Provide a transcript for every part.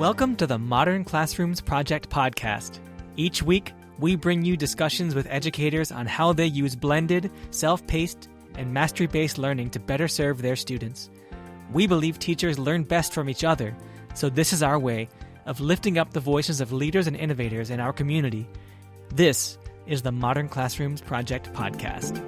Welcome to the Modern Classrooms Project podcast. Each week, we bring you discussions with educators on how they use blended, self-paced, and mastery-based learning to better serve their students. We believe teachers learn best from each other, so this is our way of lifting up the voices of leaders and innovators in our community. This is the Modern Classrooms Project podcast.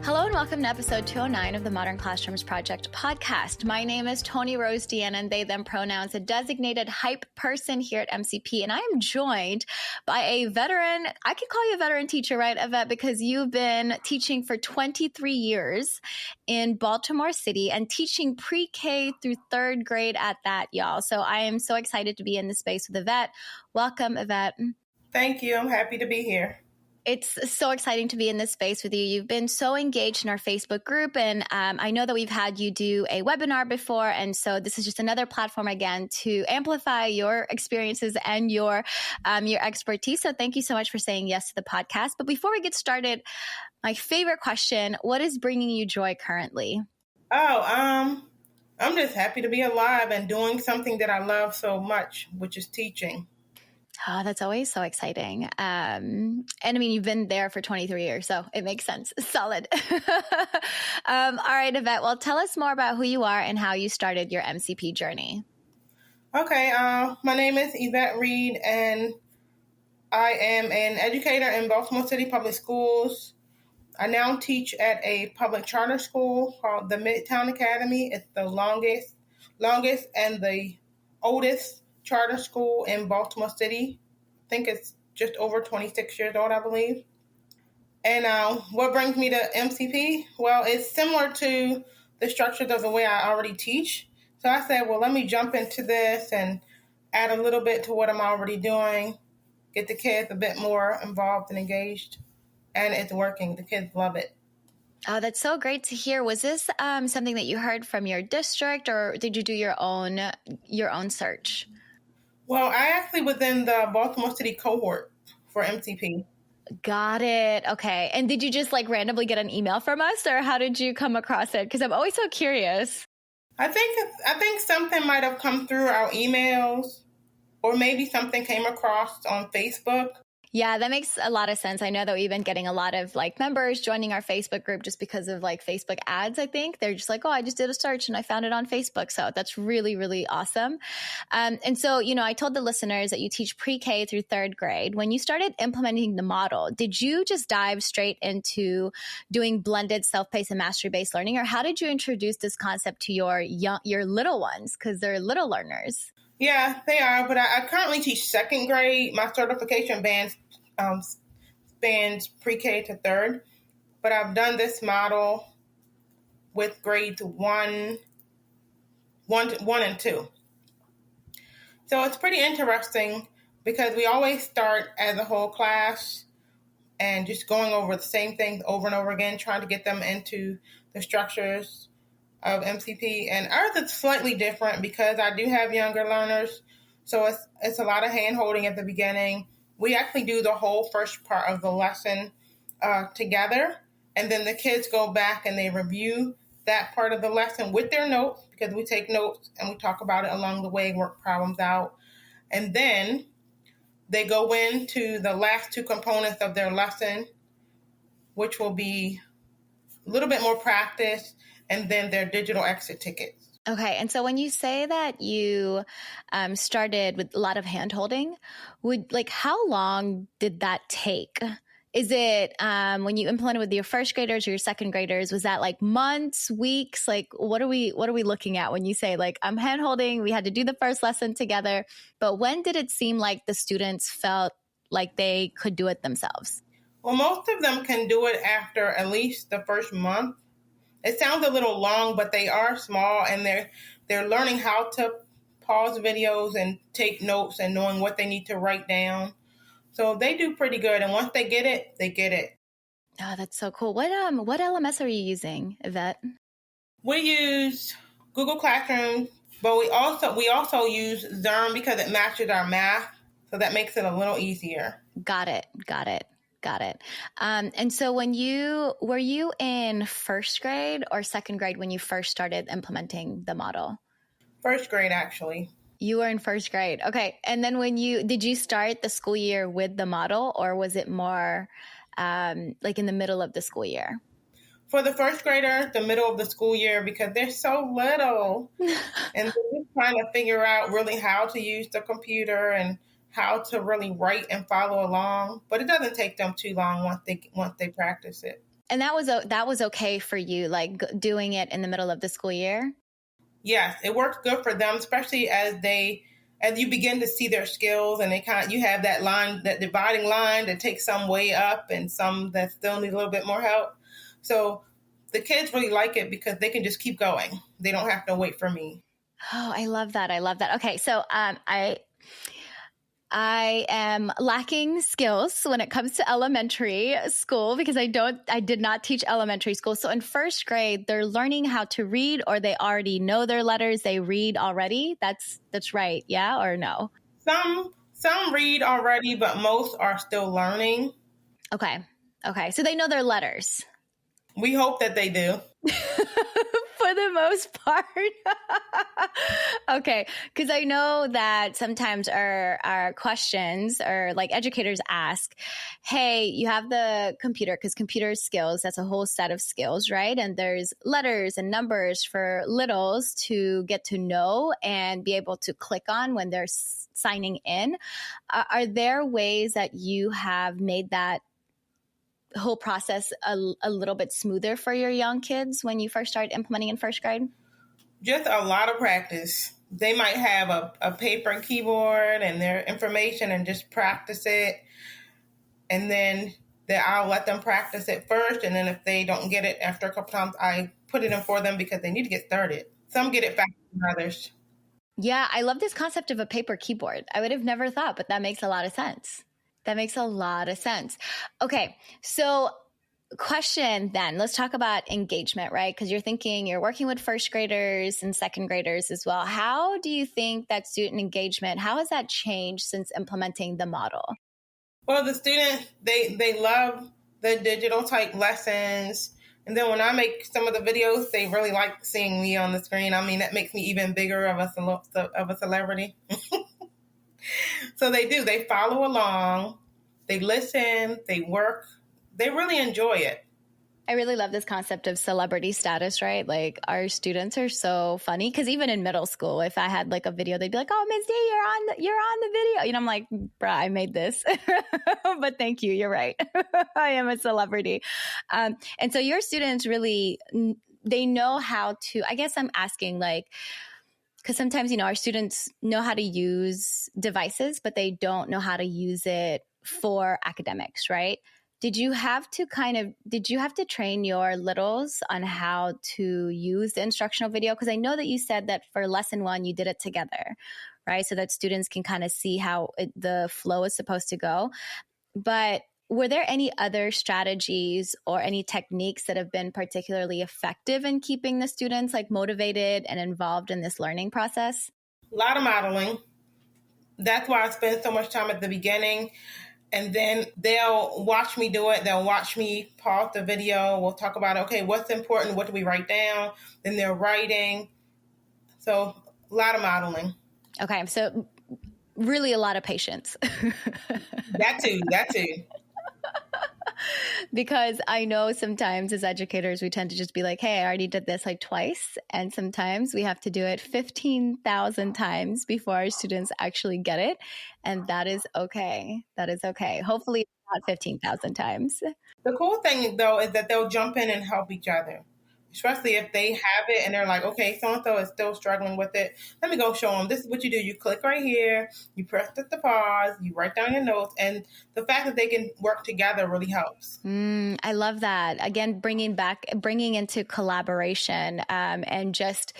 Hello and welcome to episode 209 of the Modern Classrooms Project podcast. My name is Toni Rose, and they, them pronouns, a designated hype person here at MCP. And I am joined by a veteran, I can call you a veteran teacher, right, Evette, because you've been teaching for 23 years in Baltimore City and teaching pre-K through third grade at that, y'all. So I am so excited to be in this space with Evette. Welcome, Evette. Thank you. I'm happy to be here. It's so exciting to be in this space with you. You've been so engaged in our Facebook group, and I know that we've had you do a webinar before, and so this is just another platform, again, to amplify your experiences and your expertise. So thank you so much for saying yes to the podcast. But before we get started, my favorite question, what is bringing you joy currently? I'm just happy to be alive and doing something that I love so much, which is teaching. Oh, that's always so exciting. And I mean, you've been there for 23 years, so it makes sense. Solid. All right, Evette, well, tell us more about who you are and how you started your MCP journey. Okay, my name is Evette Reid, and I am an educator in Baltimore City Public Schools. I now teach at a public charter school called the Midtown Academy. It's the longest and the oldest charter school in Baltimore City. I think it's just over 26 years old, I believe. And what brings me to MCP? Well, it's similar to the structures of the way I already teach. So I said, well, let me jump into this and add a little bit to what I'm already doing, get the kids a bit more involved and engaged. And it's working. The kids love it. Oh, that's so great to hear. Was this something that you heard from your district, or did you do your own search? Well, I actually was in the Baltimore City cohort for MCP. Got it. Okay. And did you just randomly get an email from us, or how did you come across it? Because I'm always so curious. I think something might have come through our emails, or maybe something came across on Facebook. Yeah, that makes a lot of sense. I know that we've been getting a lot of members joining our Facebook group just because of Facebook ads, I think. They're just oh, I just did a search and I found it on Facebook. So that's really, really awesome. And so, I told the listeners that you teach pre-K through third grade. When you started implementing the model, did you just dive straight into doing blended self-paced and mastery-based learning? Or how did you introduce this concept to your little ones? Because they're little learners. Yeah, they are, but I currently teach second grade. My certification spans pre-K to third, but I've done this model with grades one and 2. So it's pretty interesting because we always start as a whole class and just going over the same things over and over again, trying to get them into the structures of MCP, and ours is slightly different because I do have younger learners, so it's a lot of hand-holding at the beginning. We actually do the whole first part of the lesson together, and then the kids go back and they review that part of the lesson with their notes, because we take notes and we talk about it along the way, work problems out, and then they go into the last 2 components of their lesson, which will be a little bit more practice, and then their digital exit tickets. Okay. And so when you say that you started with a lot of hand-holding, how long did that take? Is it when you implemented with your first graders or your second graders, was that months, weeks? What are we looking at when you say I'm hand-holding, we had to do the first lesson together, but when did it seem like the students felt like they could do it themselves? Well, most of them can do it after at least the first month. It sounds a little long, but they are small, and they're learning how to pause videos and take notes and knowing what they need to write down. So they do pretty good, and once they get it, they get it. Oh, that's so cool. What LMS are you using, Evette? We use Google Classroom, but we also use Zoom because it matches our math, so that makes it a little easier. Got it. And so were you in first grade or second grade when you first started implementing the model? First grade, actually. You were in first grade. Okay. And then did you start the school year with the model, or was it more like in the middle of the school year? For the first grader, the middle of the school year, because they're so little and they're just trying to figure out really how to use the computer and how to really write and follow along. But it doesn't take them too long once they practice it. And that was okay for you, like doing it in the middle of the school year? Yes, it works good for them, especially as you begin to see their skills, and you have that dividing line that takes some way up and some that still need a little bit more help. So the kids really like it because they can just keep going. They don't have to wait for me. Oh, I love that. I love that. Okay. So I am lacking skills when it comes to elementary school because I did not teach elementary school. So in first grade, they're learning how to read, or they already know their letters. They read already. That's right. Yeah, or no? Some read already, but most are still learning. Okay. So they know their letters. We hope that they do. For the most part. Okay. Because I know that sometimes our questions, or like educators ask, hey, you have the computer, because computer skills, that's a whole set of skills, right? And there's letters and numbers for littles to get to know and be able to click on when they're signing in. Are there ways that you have made that whole process a little bit smoother for your young kids when you first started implementing in first grade? Just a lot of practice. They might have a paper and keyboard and their information and just practice it. And then I'll let them practice it first. And then if they don't get it after a couple times, I put it in for them because they need to get started. Some get it faster than others. Yeah, I love this concept of a paper keyboard. I would have never thought, but that makes a lot of sense. Okay. So question then, let's talk about engagement, right? Because you're working with first graders and second graders as well. How do you think that student engagement, how has that changed since implementing the model? Well, the students, they love the digital type lessons. And then when I make some of the videos, they really like seeing me on the screen. I mean, that makes me even bigger of a celebrity. So they do. They follow along. They listen. They work. They really enjoy it. I really love this concept of celebrity status, right? Like our students are so funny because even in middle school, if I had like a video, they'd be like, "Oh, Ms. D, you're on the video." You know, I'm like, "Bruh, I made this," but thank you. You're right. I am a celebrity, and so your students really they know how to. I guess I'm asking like. Because sometimes, our students know how to use devices, but they don't know how to use it for academics, right? Did you have to train your littles on how to use the instructional video? Because I know that you said that for lesson 1, you did it together, right? So that students can kind of see how the flow is supposed to go. But were there any other strategies or any techniques that have been particularly effective in keeping the students like motivated and involved in this learning process? A lot of modeling. That's why I spend so much time at the beginning. And then they'll watch me do it. They'll watch me pause the video. We'll talk about, okay, what's important? What do we write down? Then they're writing. So a lot of modeling. Okay. So really a lot of patience. That too. Because I know sometimes as educators, we tend to just be like, hey, I already did this like twice. And sometimes we have to do it 15,000 times before our students actually get it. And that is okay. Hopefully not 15,000 times. The cool thing though is that they'll jump in and help each other. Especially if they have it and they're like, okay, so-and-so is still struggling with it. Let me go show them. This is what you do. You click right here. You press the pause. You write down your notes. And the fact that they can work together really helps. I love that. Again, bringing into collaboration and just,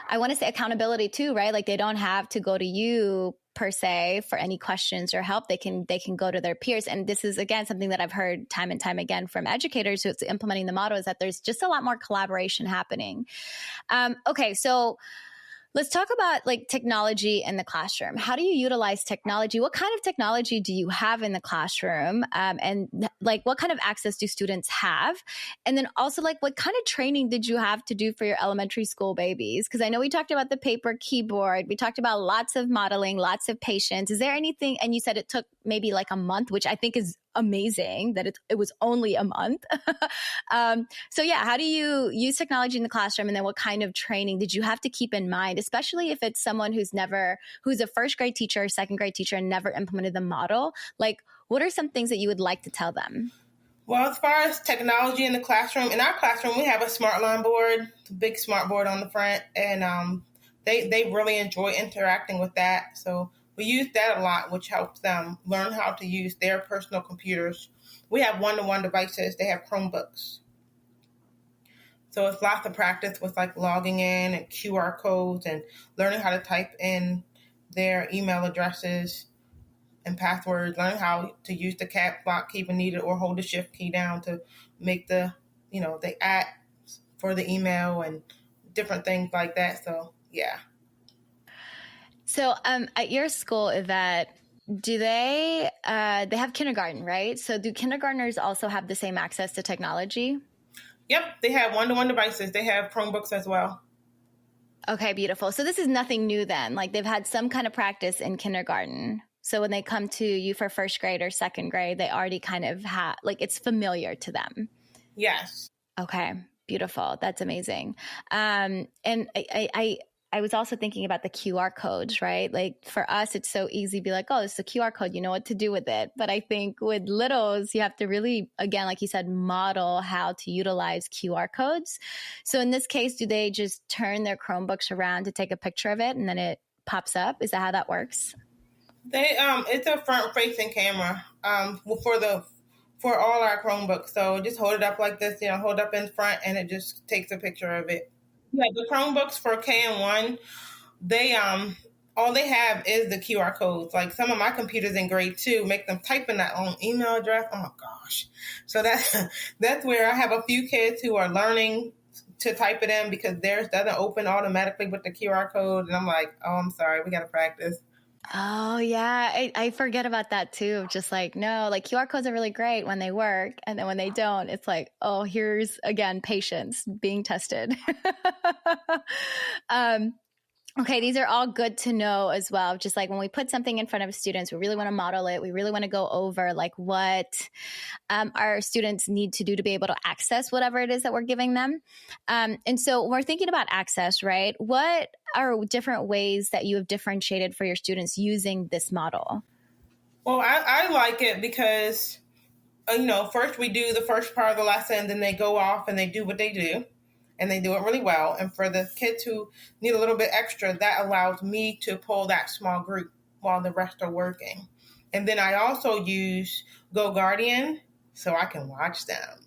I want to say accountability too, right? Like they don't have to go to you per se for any questions or help. They can go to their peers. And this is, again, something that I've heard time and time again from educators who's implementing the model is that there's just a lot more collaboration happening. Okay. So Let's talk about like technology in the classroom. How do you utilize technology? What kind of technology do you have in the classroom? And like, what kind of access do students have? And then also like, what kind of training did you have to do for your elementary school babies? Because I know we talked about the paper keyboard. We talked about lots of modeling, lots of patience. Is there anything, and you said it took maybe like a month, which I think is amazing that it was only a month. So yeah, how do you use technology in the classroom? And then what kind of training did you have to keep in mind, especially if it's someone who's a first grade teacher, second grade teacher, and never implemented the model? Like, what are some things that you would like to tell them? Well, as far as technology in the classroom, in our classroom, we have a smart line board, a big smart board on the front, and they really enjoy interacting with that. So we use that a lot, which helps them learn how to use their personal computers. We have one-to-one devices. They have Chromebooks. So it's lots of practice with like logging in and QR codes and learning how to type in their email addresses and passwords, learning how to use the caps lock key when needed or hold the shift key down to make the at for the email and different things like that. So, yeah. So at your school, Evette, do they have kindergarten, right? So do kindergartners also have the same access to technology? Yep, they have one-to-one devices. They have Chromebooks as well. Okay, beautiful. So this is nothing new then. Like they've had some kind of practice in kindergarten. So when they come to you for first grade or second grade, they already kind of have, like, it's familiar to them. Yes. Okay, beautiful. That's amazing. And I was also thinking about the QR codes, right? Like for us, it's so easy to be like, oh, it's a QR code. You know what to do with it. But I think with littles, you have to really, again, like you said, model how to utilize QR codes. So in this case, do they just turn their Chromebooks around to take a picture of it and then it pops up? Is that how that works? It's a front-facing camera for all our Chromebooks. So just hold it up like this, hold up in front, and it just takes a picture of it. Yeah, the Chromebooks for KN1, they all they have is the QR codes. Like some of my computers in grade 2 make them type in that own email address. Oh my gosh! So that's where I have a few kids who are learning to type it in because theirs doesn't open automatically with the QR code, and I'm like, oh, I'm sorry, we got to practice. Oh, yeah. I forget about that too. Just like, no, like QR codes are really great when they work. And then when they don't, it's like, oh, here's again, patience being tested. Okay, these are all good to know as well. Just like when we put something in front of students, we really want to model it. We really want to go over like what our students need to do to be able to access whatever it is that we're giving them. And so when we're thinking about access, right? What are different ways that you have differentiated for your students using this model? Well, I like it because, first we do the first part of the lesson, then they go off and they do what they do. And they do it really well. And for the kids who need a little bit extra, that allows me to pull that small group while the rest are working. And then I also use Go Guardian so I can watch them.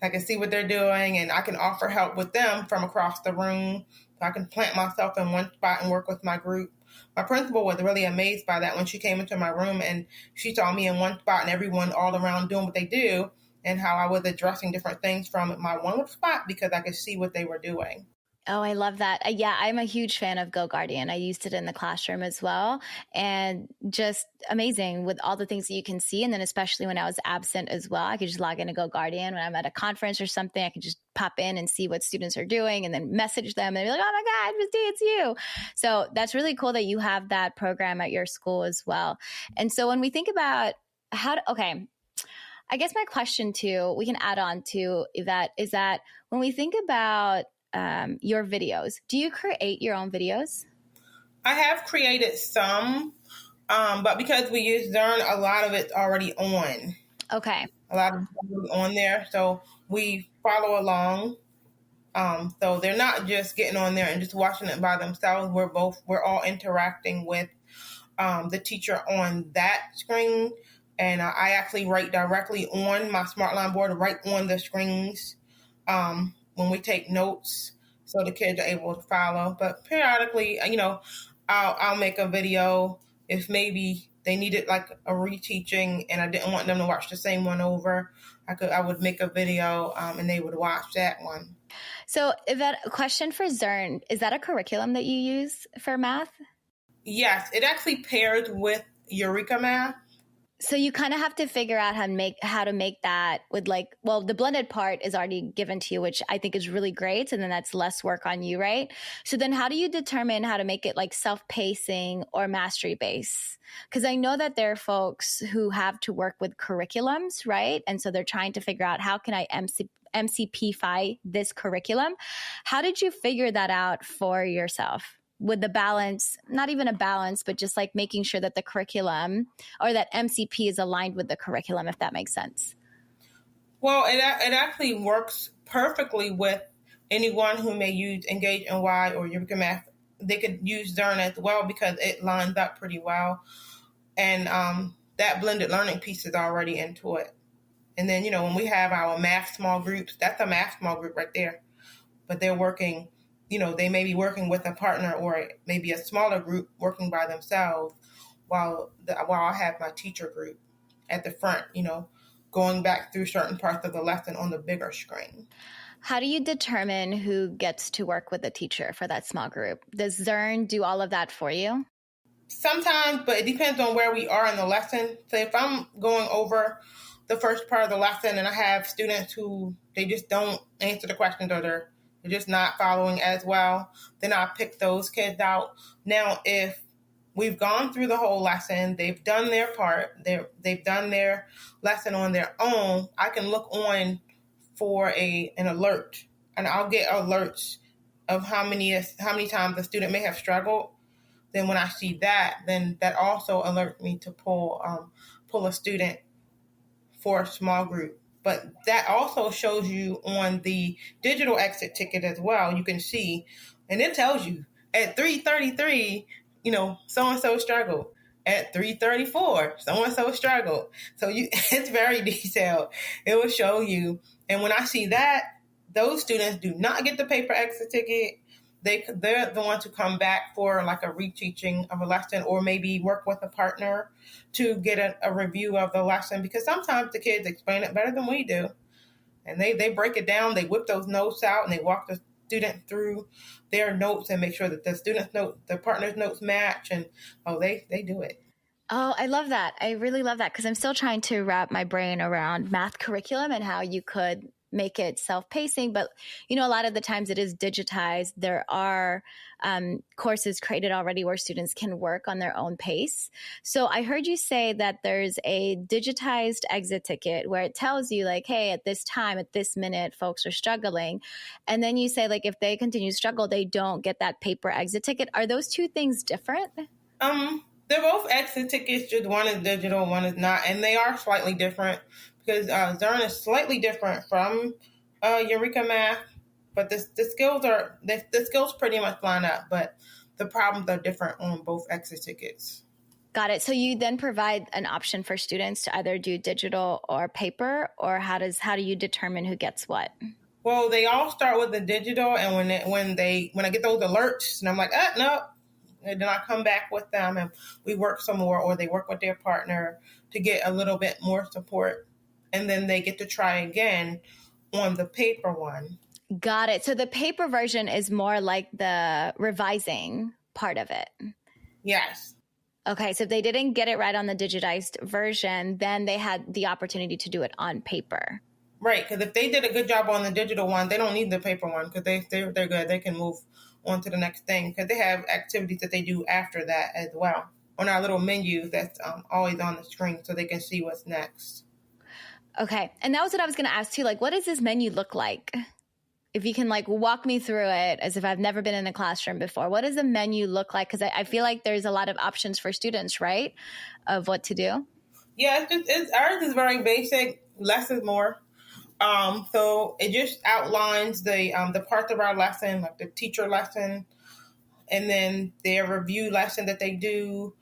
I can see what they're doing and I can offer help with them from across the room. So I can plant myself in one spot and work with my group. My principal was really amazed by that when she came into my room and she saw me in one spot and everyone all around doing what they do. And how I was addressing different things from my one spot because I could see what they were doing. Oh, I love that. Yeah, I'm a huge fan of Go Guardian. I used it in the classroom as well. And just amazing with all the things that you can see. And then especially when I was absent as well, I could just log into Go Guardian. When I'm at a conference or something, I could just pop in and see what students are doing and then message them and be like, oh my God, Ms. D, it's you. So that's really cool that you have that program at your school as well. And so when we think about I guess my question too, we can add on to that, is that when we think about your videos, do you create your own videos? I have created some, but because we use Zern, a lot of it's already on. Okay. A lot of it's on there, so we follow along. So they're not just getting on there and just watching it by themselves. We're all interacting with the teacher on that screen. And I actually write directly on my SmartLine board, right on the screens when we take notes so the kids are able to follow. But periodically, I'll make a video if maybe they needed like a reteaching and I didn't want them to watch the same one over. I would make a video and they would watch that one. So, Yvette, a question for Zern. Is that a curriculum that you use for math? Yes, it actually pairs with Eureka Math. So you kind of have to figure out how to make that with like, well, the blended part is already given to you, which I think is really great. And then that's less work on you, right? So then how do you determine how to make it like self-pacing or mastery based? Because I know that there are folks who have to work with curriculums, right? And so they're trying to figure out how can I MCP-fy this curriculum? How did you figure that out for yourself? With the balance, not even a balance, but just like making sure that the curriculum or that MCP is aligned with the curriculum, if that makes sense. Well, it actually works perfectly with anyone who may use Engage NY or Eureka Math. They could use Zern as well because it lines up pretty well. And that blended learning piece is already into it. And then, when we have our math small groups, that's a math small group right there. But they're working, they may be working with a partner or maybe a smaller group working by themselves while I have my teacher group at the front, going back through certain parts of the lesson on the bigger screen. How do you determine who gets to work with the teacher for that small group? Does Zern do all of that for you? Sometimes, but it depends on where we are in the lesson. So if I'm going over the first part of the lesson and I have students who they just don't answer the questions or they're just not following as well, then I'll pick those kids out. Now, if we've gone through the whole lesson, they've done their part, they've done their lesson on their own, I can look on for an alert, and I'll get alerts of how many times the student may have struggled. Then when I see that, then that also alerts me to pull a student for a small group. But that also shows you on the digital exit ticket as well. You can see, and it tells you at 3:33, so-and-so struggled. At 3:34, so-and-so struggled. So it's very detailed. It will show you. And when I see that, those students do not get the paper exit ticket. They're the ones who come back for like a reteaching of a lesson or maybe work with a partner to get a review of the lesson, because sometimes the kids explain it better than we do. And they break it down, they whip those notes out and they walk the student through their notes and make sure that the partner's notes match, and they do it. Oh, I love that. I really love that because I'm still trying to wrap my brain around math curriculum and how you could make it self-pacing. But, a lot of the times it is digitized. There are courses created already where students can work on their own pace. So I heard you say that there's a digitized exit ticket where it tells you like, hey, at this time, at this minute, folks are struggling. And then you say like, if they continue to struggle, they don't get that paper exit ticket. Are those two things different? They're both exit tickets, just one is digital, one is not. And they are slightly different because Zern is slightly different from Eureka Math, but the skills pretty much line up, but the problems are different on both exit tickets. Got it. So you then provide an option for students to either do digital or paper, or how do you determine who gets what? Well, they all start with the digital, and when I get those alerts, and I'm like, no. And then I come back with them and we work some more, or they work with their partner to get a little bit more support. And then they get to try again on the paper one. Got it. So the paper version is more like the revising part of it. Yes. Okay. So if they didn't get it right on the digitized version, then they had the opportunity to do it on paper. Right. Because if they did a good job on the digital one, they don't need the paper one because they're good. They can move on to the next thing because they have activities that they do after that as well on our little menu that's always on the screen so they can see what's next. Okay. And that was what I was going to ask too. Like, what does this menu look like? If you can like walk me through it as if I've never been in a classroom before, what does the menu look like? Because I feel like there's a lot of options for students, right? Of what to do. Yeah, ours is very basic. Less is more. So it just outlines the parts of our lesson, like the teacher lesson, and then their review lesson that they do,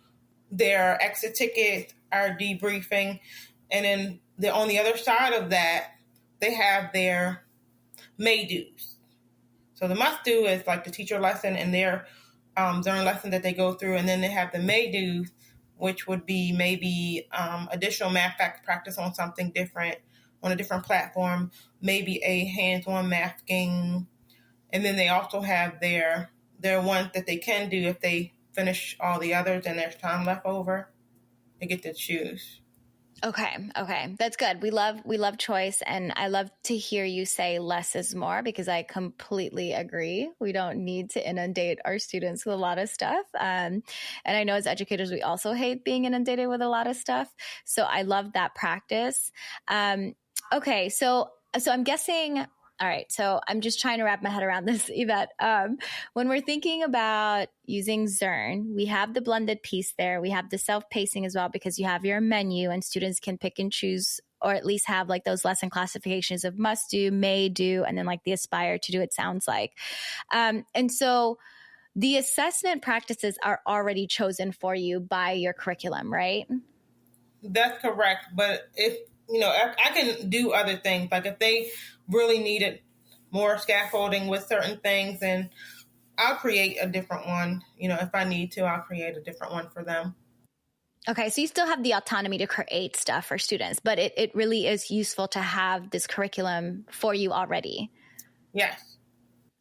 their exit ticket, our debriefing, and then on the other side of that, they have their may do's. So the must do is like the teacher lesson and their Zern lesson that they go through, and then they have the may do's, which would be maybe additional math facts practice on something different, on a different platform, maybe a hands-on math game, And then they also have their ones that they can do if they finish all the others and there's time left over. They get to choose. Okay. That's good. We love choice. And I love to hear you say less is more, because I completely agree. We don't need to inundate our students with a lot of stuff. And I know as educators, we also hate being inundated with a lot of stuff. So I love that practice. Okay. So I'm guessing, all right. So I'm just trying to wrap my head around this, Evette. When we're thinking about using Zearn, we have the blended piece there. We have the self-pacing as well, because you have your menu and students can pick and choose, or at least have like those lesson classifications of must do, may do, and then like the aspire to do, it sounds like. And so the assessment practices are already chosen for you by your curriculum, right? That's correct. But if, I can do other things. Like if they really needed more scaffolding with certain things, and I'll create a different one. If I need to, I'll create a different one for them. Okay, so you still have the autonomy to create stuff for students, but it really is useful to have this curriculum for you already. Yes.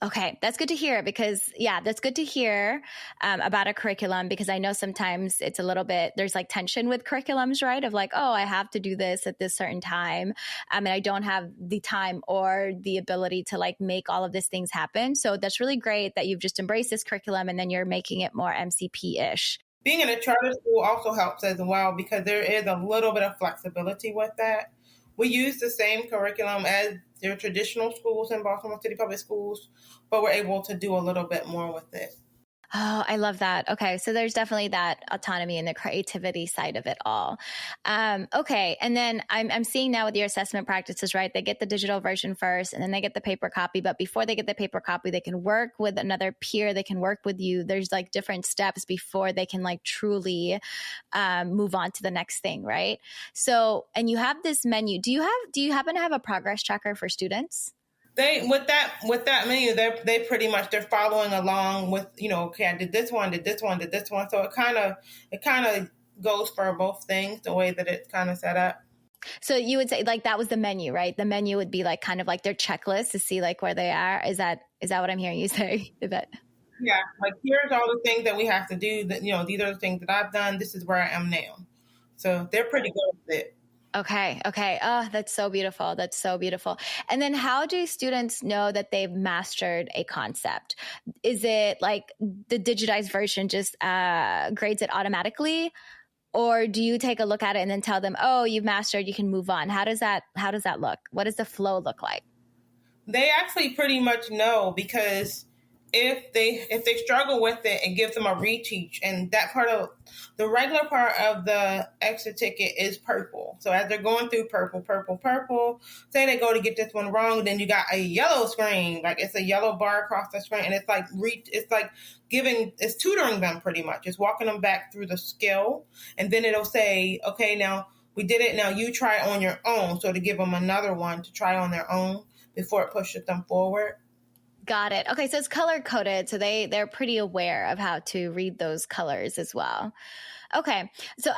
Okay, that's good to hear, because that's good to hear about a curriculum, because I know sometimes it's a little bit, there's like tension with curriculums, right? Of like, oh, I have to do this at this certain time. And I don't have the time or the ability to like make all of these things happen. So that's really great that you've just embraced this curriculum and then you're making it more MCP-ish. Being in a charter school also helps as well, because there is a little bit of flexibility with that. We use the same curriculum as their traditional schools in Baltimore City Public Schools, but we're able to do a little bit more with it. Oh, I love that. Okay. So there's definitely that autonomy and the creativity side of it all. Okay. And then I'm seeing now with your assessment practices, right? They get the digital version first and then they get the paper copy. But before they get the paper copy, they can work with another peer. They can work with you. There's like different steps before they can like truly move on to the next thing, right? So, and you have this menu. Do you happen to have a progress tracker for students? They with that menu, they're pretty much they're following along with, okay, I did this one. So it kind of goes for both things, the way that it's kind of set up. So you would say like that was the menu, right? The menu would be like kind of like their checklist to see like where they are. Is that what I'm hearing you say, Evette? Yeah, like here's all the things that we have to do. That these are the things that I've done. This is where I am now. So they're pretty good with it. Okay. Oh, that's so beautiful. And then how do students know that they've mastered a concept? Is it like the digitized version just grades it automatically? Or do you take a look at it and then tell them, oh, you've mastered, you can move on? How does that look? What does the flow look like? They actually pretty much know, because if they struggle with it, it gives them a reteach, and that part of the regular part of the exit ticket is purple. So as they're going through purple, say they go to get this one wrong, then you got a yellow screen, like it's a yellow bar across the screen, and it's tutoring them pretty much. It's walking them back through the skill, and then it'll say, okay, now we did it, now you try on your own. So to give them another one to try on their own before it pushes them forward. Got it. Okay, so it's color coded, so they're pretty aware of how to read those colors as well. Okay, so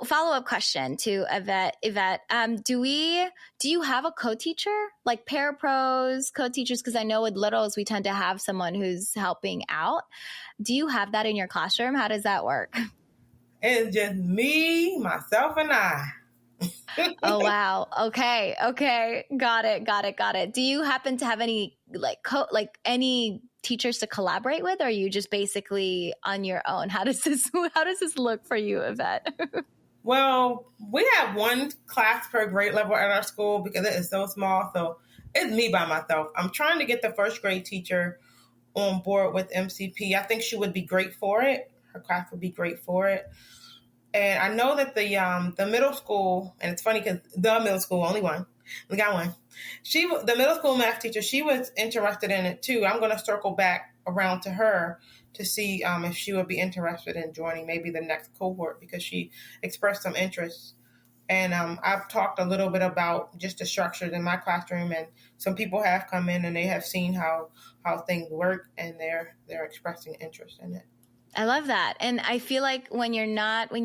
follow up question to Evette. Do you have a co-teacher, like parapros, co-teachers? Because I know with littles we tend to have someone who's helping out. Do you have that in your classroom? How does that work? It's just me, myself, and I. Oh, wow. Okay. Got it. Do you happen to have any any teachers to collaborate with, or are you just basically on your own? How does this look for you, Evette? Well, we have one class per grade level at our school because it is so small. So it's me by myself. I'm trying to get the first grade teacher on board with MCP. I think she would be great for it. Her class would be great for it. And I know that the middle school, and it's funny because the middle school, only one, we got one. The middle school math teacher, she was interested in it too. I'm going to circle back around to her to see if she would be interested in joining maybe the next cohort, because she expressed some interest. And I've talked a little bit about just the structures in my classroom, and some people have come in and they have seen how things work, and they're expressing interest in it. I love that. And I feel like when you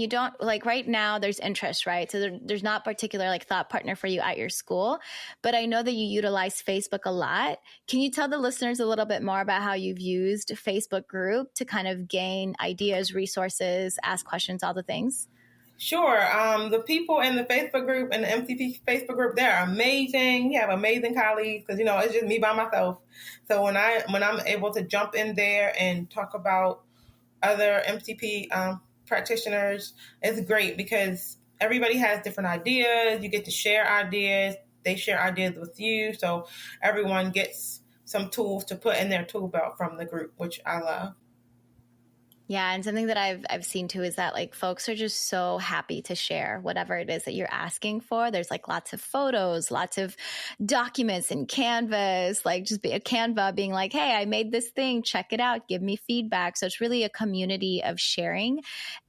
don't, like right now there's interest, right? So there's not particular like thought partner for you at your school, but I know that you utilize Facebook a lot. Can you tell the listeners a little bit more about how you've used Facebook group to kind of gain ideas, resources, ask questions, all the things? Sure. The people in the Facebook group and the MCP Facebook group, they're amazing. We have amazing colleagues because, it's just me by myself. So when I'm able to jump in there and talk about other MCP practitioners, it's great because everybody has different ideas. You get to share ideas. They share ideas with you. So everyone gets some tools to put in their tool belt from the group, which I love. Yeah. And something that I've seen too is that like folks are just so happy to share whatever it is that you're asking for. There's like lots of photos, lots of documents and Canvas, like just be a Canva being like, hey, I made this thing, check it out, give me feedback. So it's really a community of sharing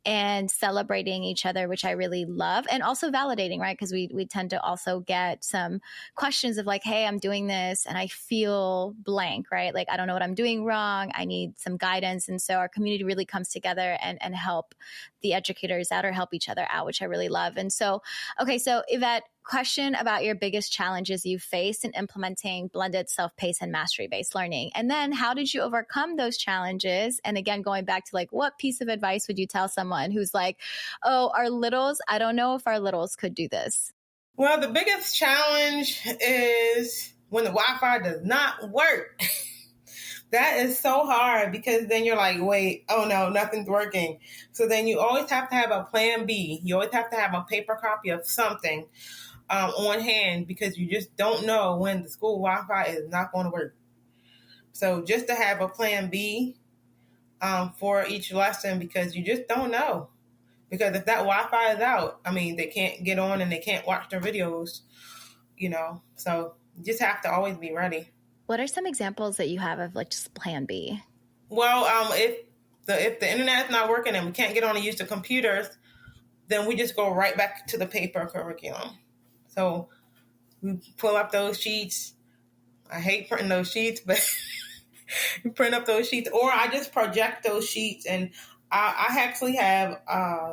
and celebrating each other, which I really love. And also validating, right? Because we tend to also get some questions of like, hey, I'm doing this and I feel blank, right? Like, I don't know what I'm doing wrong. I need some guidance. And so our community really comes together and help the educators out or help each other out, which I really love. And so, okay, so Evette, question about your biggest challenges you faced in implementing blended self-paced and mastery-based learning. And then how did you overcome those challenges? And again, going back to like, what piece of advice would you tell someone who's like, oh, our littles, I don't know if our littles could do this? Well, the biggest challenge is when the Wi-Fi does not work. That is so hard because then you're like, wait, oh no, nothing's working. So then you always have to have a plan B. You always have to have a paper copy of something on hand because you just don't know when the school Wi-Fi is not going to work. So just to have a plan B for each lesson because you just don't know. Because if that Wi-Fi is out, they can't get on and they can't watch their videos, So you just have to always be ready. What are some examples that you have of like just plan B? Well, if the internet's not working and we can't get on and use the computers, then we just go right back to the paper curriculum. So we pull up those sheets. I hate printing those sheets, but you print up those sheets, or I just project those sheets, and I actually have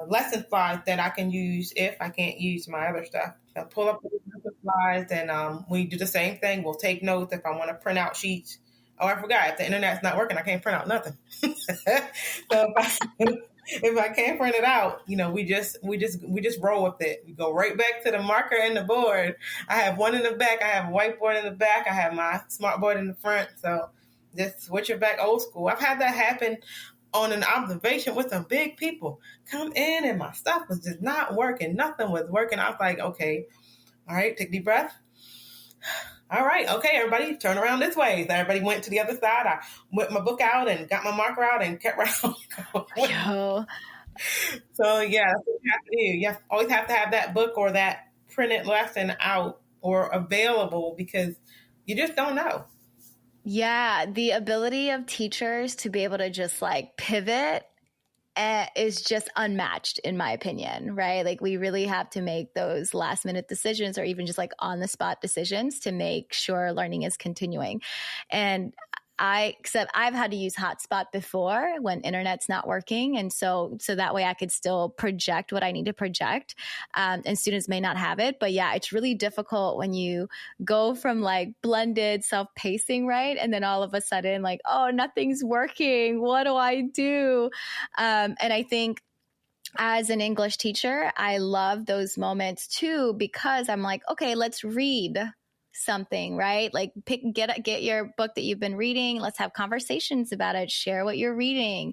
lesson slides that I can use if I can't use my other stuff. I pull up those lesson slides, and we do the same thing. We'll take notes if I want to print out sheets. Oh, I forgot. If the internet's not working, I can't print out nothing. So if I can't print it out, we just roll with it. We go right back to the marker and the board. I have one in the back. I have a whiteboard in the back. I have my smart board in the front. So just switch it back old school. I've had that happen on an observation with some big people. Come in and my stuff was just not working. Nothing was working. I was like, okay, all right, take a deep breath. All right, okay, everybody, turn around this way. So everybody went to the other side. I whipped my book out and got my marker out and kept right on going. Yo. So, yeah, that's what you have to do. You always have to have that book or that printed lesson out or available because you just don't know. Yeah, the ability of teachers to be able to just like pivot is just unmatched in my opinion, right? Like we really have to make those last minute decisions or even just like on the spot decisions to make sure learning is continuing. And except I've had to use hotspot before when internet's not working. And so that way I could still project what I need to project. And students may not have it, but yeah, it's really difficult when you go from like blended self-pacing, right? And then all of a sudden like, oh, nothing's working. What do I do? And I think as an English teacher, I love those moments too, because I'm like, okay, let's read something, right? Like get your book that you've been reading. Let's have conversations about it. Share what you're reading.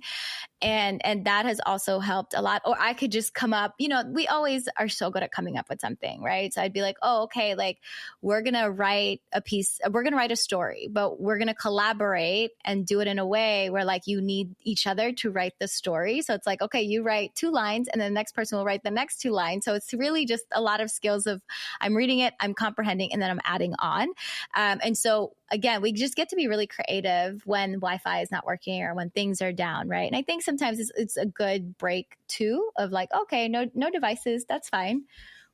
And that has also helped a lot. Or I could just come up, we always are so good at coming up with something, right? So I'd be like, oh, okay, like we're going to write a story, but we're going to collaborate and do it in a way where like you need each other to write the story. So it's like, okay, you write 2 lines and then the next person will write the next 2 lines. So it's really just a lot of skills of I'm reading it, I'm comprehending, and then I'm adding on. And so again, we just get to be really creative when Wi-Fi is not working or when things are down, right? And I think sometimes it's a good break too of like, okay, no devices, that's fine.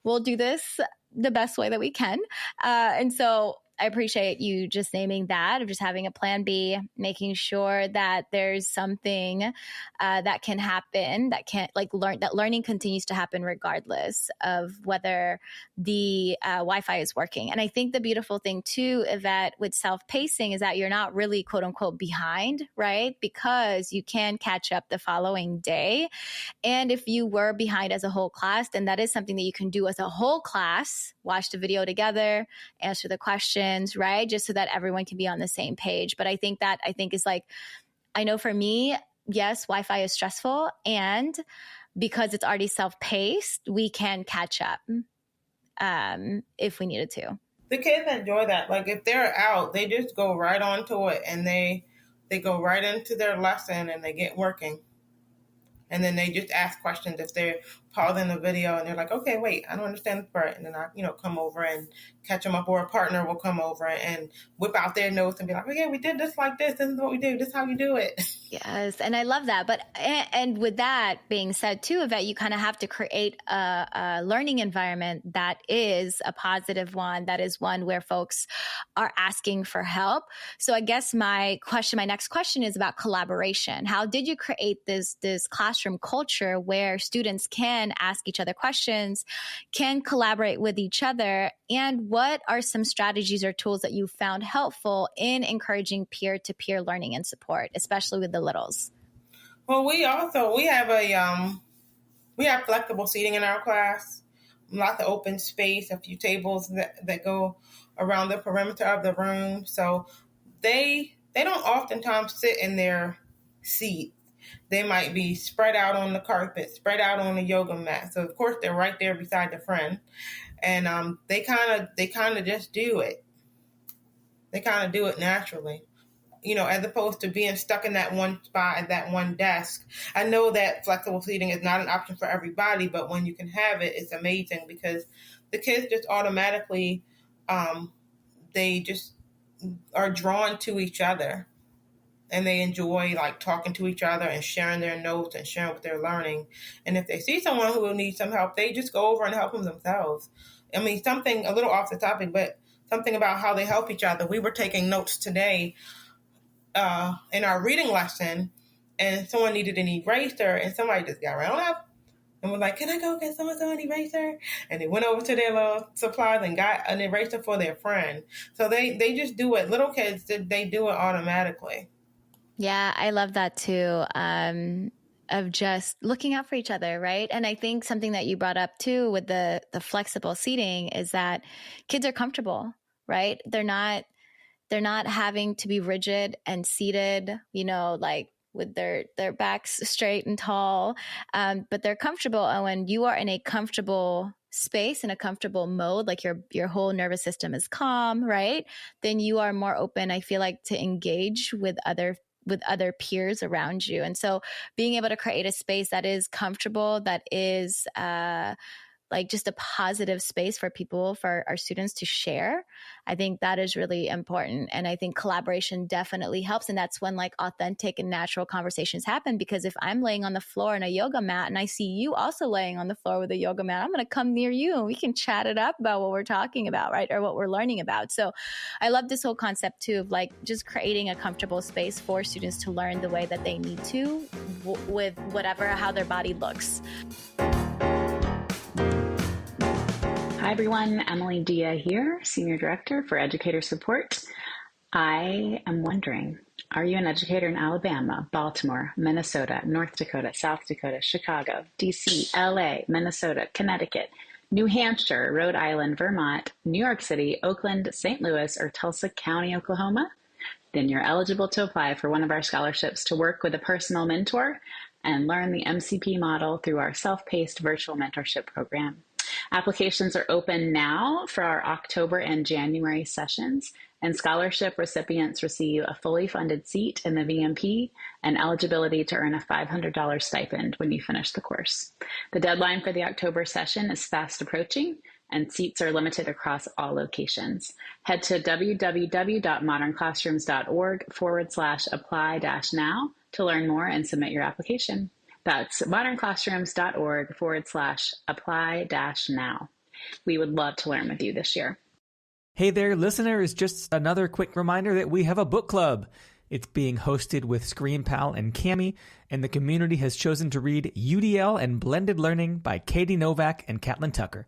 We'll do this the best way that we can. And so I appreciate you just naming that, of just having a plan B, making sure that there's something that can happen, that can't that learning continues to happen regardless of whether the Wi-Fi is working. And I think the beautiful thing too, Evette, with self-pacing is that you're not really quote unquote behind, right? Because you can catch up the following day. And if you were behind as a whole class, then that is something that you can do as a whole class, watch the video together, answer the questions, right? Just so that everyone can be on the same page. But I think is like, I know for me, yes, Wi-Fi is stressful. And because it's already self-paced, we can catch up if we needed to. The kids enjoy that. Like if they're out, they just go right onto it and they go right into their lesson and they get working. And then they just ask questions if they're pausing the video and they're like, okay, wait, I don't understand this part. And then I, come over and catch them up, or a partner will come over and whip out their notes and be like, oh yeah, we did this like this. This is what we do. This is how you do it. Yes. And I love that. But, and with that being said too, Evette, you kind of have to create a learning environment that is a positive one, that is one where folks are asking for help. So I guess my next question is about collaboration. How did you create this classroom culture where students can ask each other questions, can collaborate with each other? And what are some strategies or tools that you found helpful in encouraging peer-to-peer learning and support, especially with the littles? Well, we have flexible seating in our class, lots of open space, a few tables that go around the perimeter of the room. So they don't oftentimes sit in their seat. They might be spread out on the carpet, spread out on the yoga mat. So of course they're right there beside the friend, and they kind of just do it. They kind of do it naturally, as opposed to being stuck in that one spot at that one desk. I know that flexible seating is not an option for everybody, but when you can have it, it's amazing because the kids just automatically, they just are drawn to each other. And they enjoy talking to each other and sharing their notes and sharing what they're learning. And if they see someone who will need some help, they just go over and help them themselves. I mean, something a little off the topic, but something about how they help each other. We were taking notes today in our reading lesson, and someone needed an eraser, and somebody just got around up and was like, can I go get someone an eraser? And they went over to their little supplies and got an eraser for their friend. So they just do it. Little kids, they do it automatically. Yeah, I love that too, of just looking out for each other, right? And I think something that you brought up too with the flexible seating is that kids are comfortable, right? They're not having to be rigid and seated, with their backs straight and tall, but they're comfortable. And when you are in a comfortable space, in a comfortable mode, like your whole nervous system is calm, right? Then you are more open, I feel like, to engage with other peers around you. And so being able to create a space that is comfortable, that is just a positive space for our students to share, I think that is really important. And I think collaboration definitely helps. And that's when authentic and natural conversations happen. Because if I'm laying on the floor in a yoga mat and I see you also laying on the floor with a yoga mat, I'm going to come near you and we can chat it up about what we're talking about, right? Or what we're learning about. So I love this whole concept too of just creating a comfortable space for students to learn the way that they need to with how their body looks. Hi everyone, Emily Dia here, Senior Director for Educator Support. I am wondering, are you an educator in Alabama, Baltimore, Minnesota, North Dakota, South Dakota, Chicago, DC, LA, Minnesota, Connecticut, New Hampshire, Rhode Island, Vermont, New York City, Oakland, St. Louis, or Tulsa County, Oklahoma? Then you're eligible to apply for one of our scholarships to work with a personal mentor and learn the MCP model through our self-paced virtual mentorship program. Applications are open now for our October and January sessions, and scholarship recipients receive a fully funded seat in the VMP and eligibility to earn a $500 stipend when you finish the course. The deadline for the October session is fast approaching, and seats are limited across all locations. Head to www.modernclassrooms.org/apply-now to learn more and submit your application. That's modernclassrooms.org/apply-now. We would love to learn with you this year. Hey there, listeners. Just another quick reminder that we have a book club. It's being hosted with ScreenPal and Cami, and the community has chosen to read UDL and Blended Learning by Katie Novak and Catlin Tucker.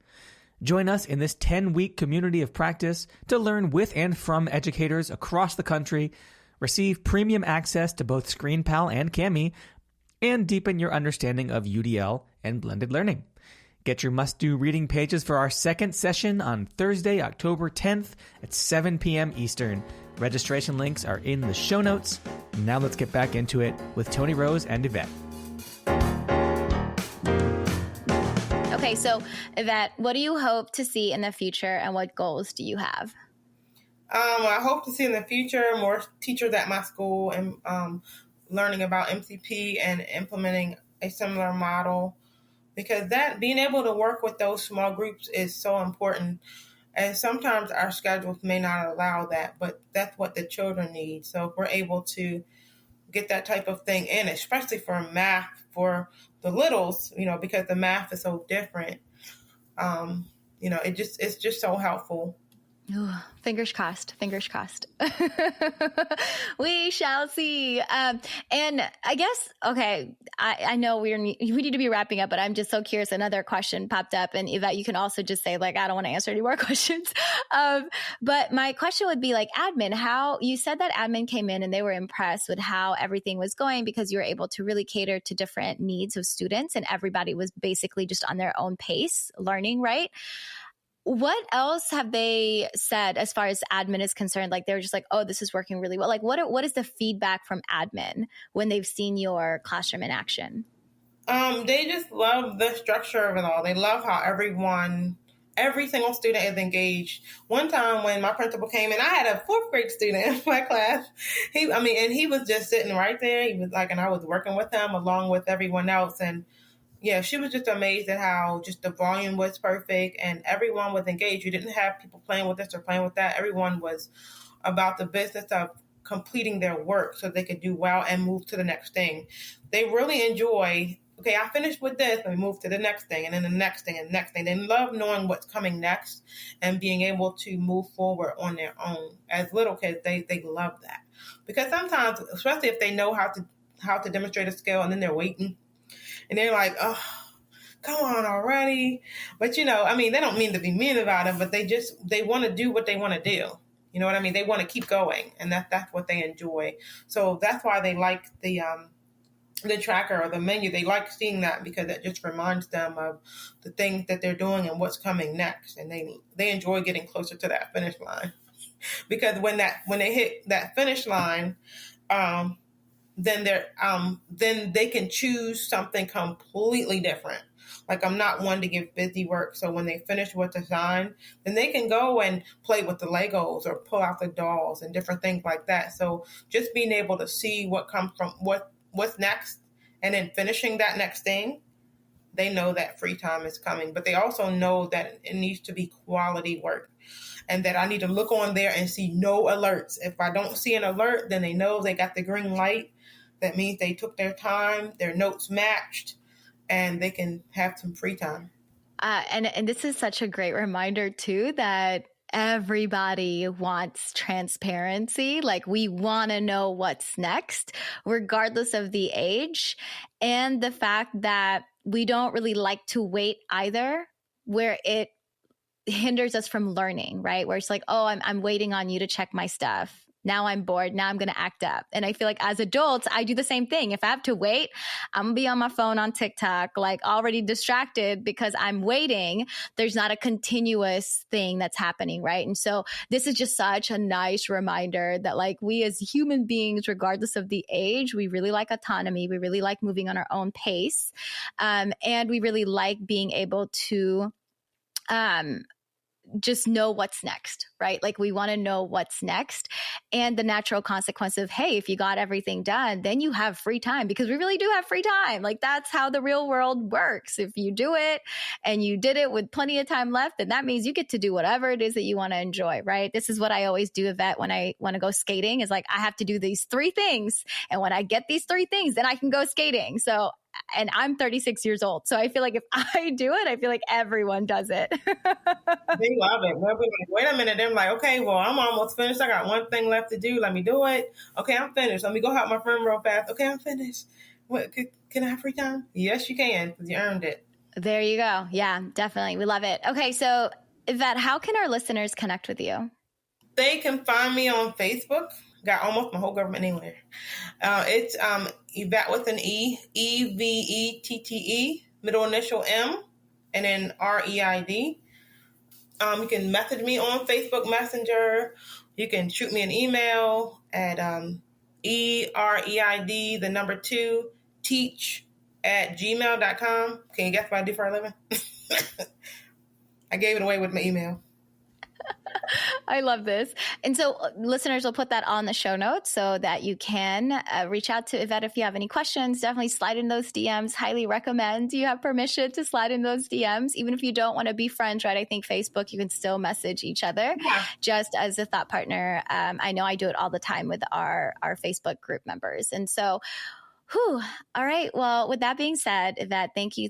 Join us in this 10-week community of practice to learn with and from educators across the country, receive premium access to both ScreenPal and Cami, and deepen your understanding of UDL and Blended Learning. Get your must-do reading pages for our second session on Thursday, October 10th at 7 p.m. Eastern. Registration links are in the show notes. Now let's get back into it with Toni Rose and Evette. Okay, so Evette, what do you hope to see in the future and what goals do you have? I hope to see in the future more teachers at my school and learning about MCP and implementing a similar model, because that being able to work with those small groups is so important. And sometimes our schedules may not allow that, but that's what the children need. So if we're able to get that type of thing in, especially for math, for the littles, because the math is so different, it's just so helpful. Ooh, fingers crossed. We shall see. And I guess, okay, I know we need to be wrapping up, but I'm just so curious. Another question popped up, and Evette, you can also just say I don't want to answer any more questions. But my question would be admin, how you said that admin came in and they were impressed with how everything was going because you were able to really cater to different needs of students and everybody was basically just on their own pace learning, right? What else have they said as far as admin is concerned? They were just oh, this is working really well. What is the feedback from admin when they've seen your classroom in action? They just love the structure of it all. They love how every single student is engaged. One time when my principal came in, I had a fourth grade student in my class. He was just sitting right there. He was and I was working with him along with everyone else. And yeah, she was just amazed at how just the volume was perfect and everyone was engaged. You didn't have people playing with this or playing with that. Everyone was about the business of completing their work so they could do well and move to the next thing. They really enjoy, okay, I finished with this, and we move to the next thing and then the next thing and the next thing. They love knowing what's coming next and being able to move forward on their own. As little kids, they love that. Because sometimes, especially if they know how to demonstrate a skill and then they're waiting, and they're oh, come on already. But, they don't mean to be mean about it, but they want to do what they want to do. You know what I mean? They want to keep going, and that's what they enjoy. So that's why they like the tracker or the menu. They like seeing that because it just reminds them of the things that they're doing and what's coming next. And they enjoy getting closer to that finish line. Because when they hit that finish line, then they can choose something completely different. I'm not one to give busy work. So when they finish what's assigned, then they can go and play with the Legos or pull out the dolls and different things like that. So just being able to see what comes from what's next and then finishing that next thing, they know that free time is coming. But they also know that it needs to be quality work. And that I need to look on there and see no alerts. If I don't see an alert, then they know they got the green light. That means they took their time, their notes matched, and they can have some free time. And this is such a great reminder, too, that everybody wants transparency. We want to know what's next, regardless of the age. And the fact that we don't really like to wait either, where it hinders us from learning, right? Where it's oh, I'm waiting on you to check my stuff. Now I'm bored. Now I'm going to act up. And I feel as adults, I do the same thing. If I have to wait, I'm going to be on my phone on TikTok, already distracted because I'm waiting. There's not a continuous thing that's happening, right? And so this is just such a nice reminder that we as human beings, regardless of the age, we really like autonomy. We really like moving on our own pace. And we really like being able to just know what's next, right? We want to know what's next. And the natural consequence of, hey, if you got everything done, then you have free time, because we really do have free time. That's how the real world works. If you do it and you did it with plenty of time left, then that means you get to do whatever it is that you want to enjoy, right? This is what I always do, Evette, when I want to go skating, is I have to do these 3 things. And when I get these 3 things, then I can go skating. So and I'm 36 years old. So I feel like if I do it, I feel like everyone does it. They love it. They'll be like, wait a minute. They're like, okay, well, I'm almost finished. I got one thing left to do. Let me do it. Okay, I'm finished. Let me go help my friend real fast. Okay, I'm finished. What? Can I have free time? Yes, you can, because you earned it. There you go. Yeah, definitely. We love it. Okay, so Evette, how can our listeners connect with you? They can find me on Facebook. Got almost my whole government name there. It's Evette with an E, Evette, middle initial M, and then Reid. You can message me on Facebook Messenger. You can shoot me an email at EREID, the number 2, teach@gmail.com. Can you guess what I do for a living? I gave it away with my email. I love this. And so listeners will put that on the show notes so that you can reach out to Evette if you have any questions. Definitely slide in those DMs. Highly recommend. You have permission to slide in those DMs. Even if you don't want to be friends, right? I think Facebook, you can still message each other just as a thought partner. I know I do it all the time with our Facebook group members. And so all right. Well, with that being said, Evette, thank you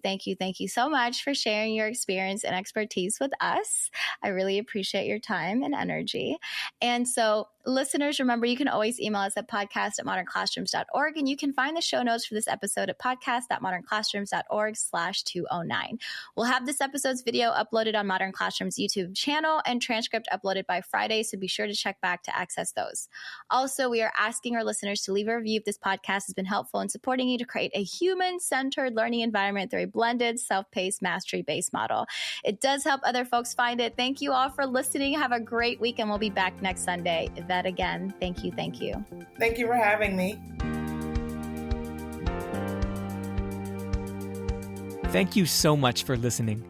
so much for sharing your experience and expertise with us. I really appreciate your time and energy. And so listeners, remember, you can always email us at podcast@modernclassrooms.org, and you can find the show notes for this episode at podcast.modernclassrooms.org/209. We'll have this episode's video uploaded on Modern Classroom's YouTube channel and transcript uploaded by Friday, so be sure to check back to access those. Also, we are asking our listeners to leave a review if this podcast has been helpful in supporting you to create a human-centered learning environment through a blended, self-paced, mastery-based model. It does help other folks find it. Thank you all for listening. Have a great week, and we'll be back next Sunday. Evette, again, thank you. Thank you for having me. Thank you so much for listening.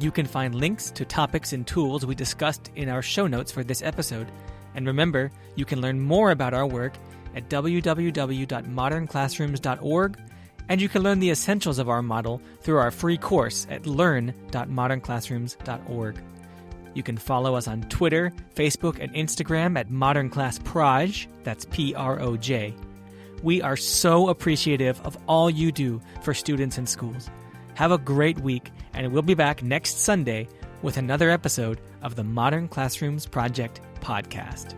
You can find links to topics and tools we discussed in our show notes for this episode. And remember, you can learn more about our work at www.modernclassrooms.org, and you can learn the essentials of our model through our free course at learn.modernclassrooms.org. You can follow us on Twitter, Facebook, and Instagram at Modern Class Proj, that's Proj. We are so appreciative of all you do for students and schools. Have a great week, and we'll be back next Sunday with another episode of the Modern Classrooms Project podcast.